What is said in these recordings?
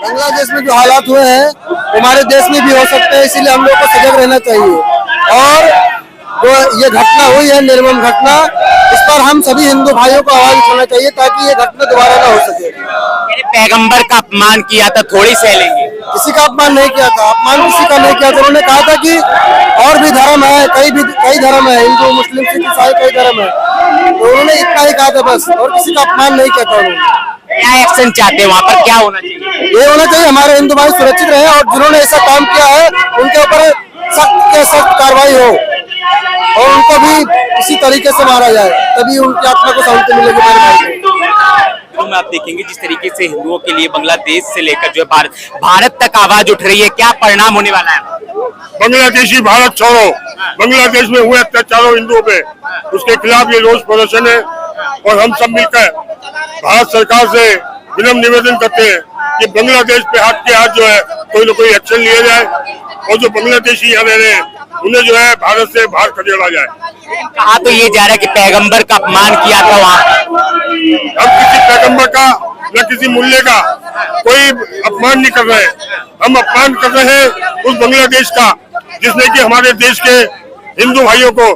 बांग्लादेश में जो हालात हुए हैं हमारे देश में भी हो सकते हैं, इसीलिए हम लोग को सजग रहना चाहिए। और जो ये घटना हुई है, निर्मम घटना, इस पर हम सभी हिंदू भाइयों को आवाज उठाना चाहिए ताकि ये घटना दोबारा ना हो सके। पैगंबर का अपमान किया था, थोड़ी सह लेंगे। किसी का अपमान नहीं किया था, अपमान किसी का नहीं किया था। उन्होंने कहा था कि और भी धर्म है, कई धर्म है, हिंदू मुस्लिम सिख ईसाई कई धर्म है, तो उन्होंने इतना ही कहा था बस, और किसी का अपमान नहीं किया था उन्होंने। क्या एक्शन चाहते हैं वहाँ पर, क्या होना चाहिए? ये होना चाहिए हमारे हिंदू भाई सुरक्षित रहे और जिन्होंने ऐसा काम किया है उनके ऊपर सख्त से सख्त कार्रवाई हो और उनको भी इसी तरीके से मारा जाए, तभी उनकी आत्मा को शांति मिलेगी मेरे भाई। तो में आप देखेंगे जिस तरीके से हिंदुओं के लिए बांग्लादेश से लेकर जो है भारत तक आवाज उठ रही है, क्या परिणाम होने वाला है? बांग्लादेशी भारत छोड़ो, बांग्लादेश में हुए अत्याचारों हिंदुओं पे, उसके खिलाफ ये रोष प्रदर्शन है। और हम सब मिलकर भारत सरकार से विनम्र निवेदन करते हैं कि बांग्लादेश पे हाथ के हाथ जो है कोई न कोई एक्शन लिया जाए और जो बांग्लादेशी यहाँ रह रहे हैं उन्हें जो है भारत से बाहर खदेड़ा जाए। कहा तो ये जा रहा है कि पैगंबर का अपमान किया था वहाँ। हम किसी पैगंबर का न किसी मूल्य का कोई अपमान नहीं कर रहे हैं, हम अपमान कर रहे हैं उस बांग्लादेश का जिसने कि हमारे देश के हिंदू भाइयों को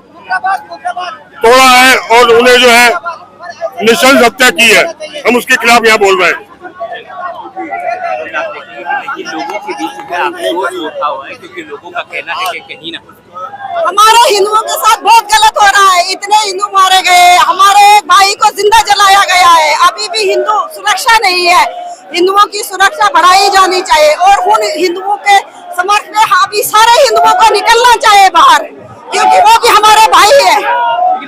तोड़ा है और उन्हें जो है निशंस हत्या की है। हम उसके खिलाफ यहाँ बोल रहे हैं। लोगों के बीच उठा हुआ है क्योंकि लोगों का कहना है कि कहीं ना हमारे हिंदुओं के साथ बहुत गलत हो रहा है। इतने हिंदू मारे गए, हमारे भाई को जिंदा जलाया गया है। अभी भी हिंदू सुरक्षा नहीं है, हिंदुओं की सुरक्षा बढ़ाई जानी चाहिए और उन हिंदुओं के समर्थन में अभी सारे हिंदुओं को निकलना चाहिए बाहर, क्योंकि वो भी हमारे भाई है।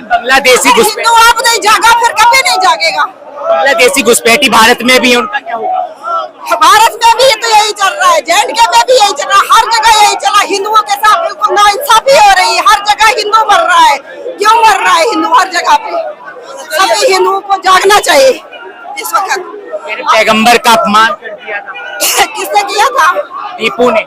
बांग्लादेशी हिंदू अब नहीं जागा, फिर कभी नहीं जागेगा। बांग्लादेशी घुसपैठी भारत में भी है, उनका क्या होगा? भारत में भी तो यही चल रहा है, JNK में भी यही चल रहा है, हर जगह यही चला। हिंदुओं के साथ बिल्कुल नाइंसाफी हो रही है, हर जगह हिंदू मर रहा है। क्यों मर रहा है हिंदू हर जगह पे? सभी हिंदुओं को जागना चाहिए इस वक्त। पैगंबर का अपमान कर दिया था। किसने किया था? दीपू ने।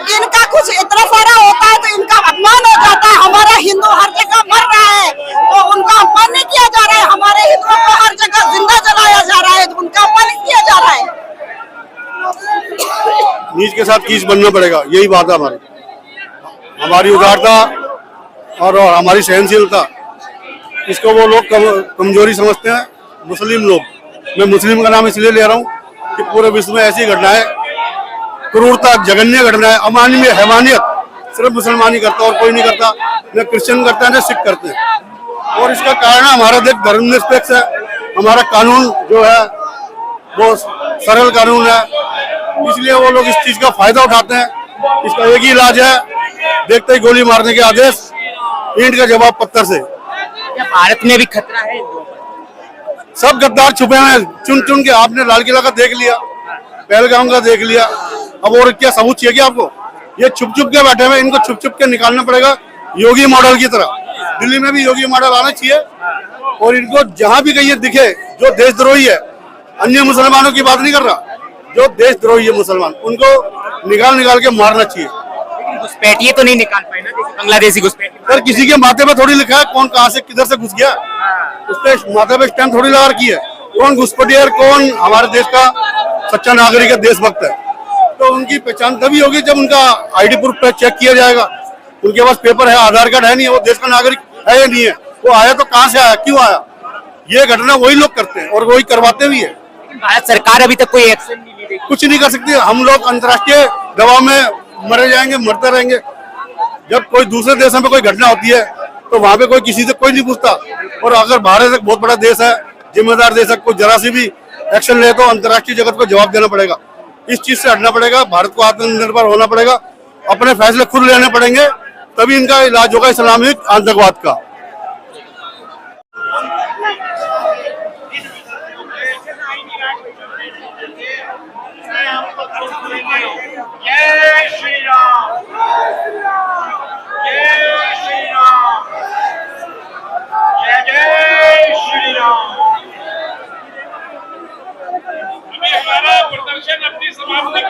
इनका कुछ इतना सारा होता है तो इनका अपमान हो जाता है। हमारा हिंदू हर जगह मर रहा है तो उनका अपमान नहीं किया जा रहा है। हमारे हिंदुओं को हर जगह जिंदा जलाया जा रहा है तो उनका अपमान नहीं किया जा रहा है। नीच के साथ कीच बनना पड़ेगा, यही बात है हमारी उदारता और हमारी सहनशीलता। इसको वो लोग कमजोरी समझते हैं, मुस्लिम लोग। मैं मुस्लिम का नाम इसलिए ले रहा हूँ कि पूरे विश्व में ऐसी घटनाएं, क्रूरता, जघन्य घटनाएं, अमानवीय हैवानियत सिर्फ मुसलमान ही करता और कोई नहीं करता, न क्रिश्चियन करता है न सिख करते हैं। और इसका कारण हमारा देश धर्मनिरपेक्ष है, हमारा कानून जो है वो सरल कानून है, इसलिए वो लोग इस चीज का फायदा उठाते हैं। इसका एक ही इलाज है, देखते ही गोली मारने के आदेश, ईंट का जवाब पत्थर से। भारत में भी खतरा है? सब गद्दार छुपे हैं, चुन चुन के। आपने लाल किला का देख लिया, पहलगाम का देख लिया, अब और क्या सबूत चाहिए क्या आपको? ये छुप छुप के बैठे हुए, इनको छुप छुप के निकालना पड़ेगा योगी मॉडल की तरह। दिल्ली में भी योगी मॉडल आना चाहिए और इनको जहां भी कहीं दिखे जो देशद्रोही है, अन्य मुसलमानों की बात नहीं कर रहा, जो देशद्रोही है मुसलमान, उनको निकाल के मारना चाहिए। घुसपैठिए तो नहीं निकाल पाए ना, बांग्लादेशी घुसपैठी। सर किसी के माथे पे थोड़ी लिखा है कौन कहां से किधर से घुस गया, उसपे माथे पे स्टैंप थोड़ी लगा रखी है। कौन घुसपैठिया और कौन हमारे देश का सच्चा नागरिक है, देशभक्त है, तो उनकी पहचान तभी होगी जब उनका ID प्रूफ पे चेक किया जाएगा। उनके पास पेपर है, आधार कार्ड है नहीं, वो देश का नागरिक है या नहीं है, वो आया तो कहाँ से आया, क्यों आया। ये घटना वही लोग करते हैं और वही करवाते भी है। भारत सरकार अभी तक कोई एक्शन नहीं ली, कुछ नहीं कर सकती। हम लोग अंतर्राष्ट्रीय दबाव में मरे जाएंगे, मरते रहेंगे। जब कोई दूसरे देशों में कोई घटना होती है तो वहां पे कोई किसी से कोई नहीं पूछता, और अगर भारत एक बहुत बड़ा देश है, जिम्मेदार देश है, कोई जरा सी भी एक्शन ले तो अंतर्राष्ट्रीय जगत को जवाब देना पड़ेगा। इस चीज से हटना पड़ेगा, भारत को आत्मनिर्भर होना पड़ेगा, अपने फैसले खुद लेने पड़ेंगे, तभी इनका इलाज होगा इस्लामिक आतंकवाद का। जय श्री राम, जय श्री राम, जय जय श्री राम। हमें हमारा प्रदर्शन अपनी समाप्ति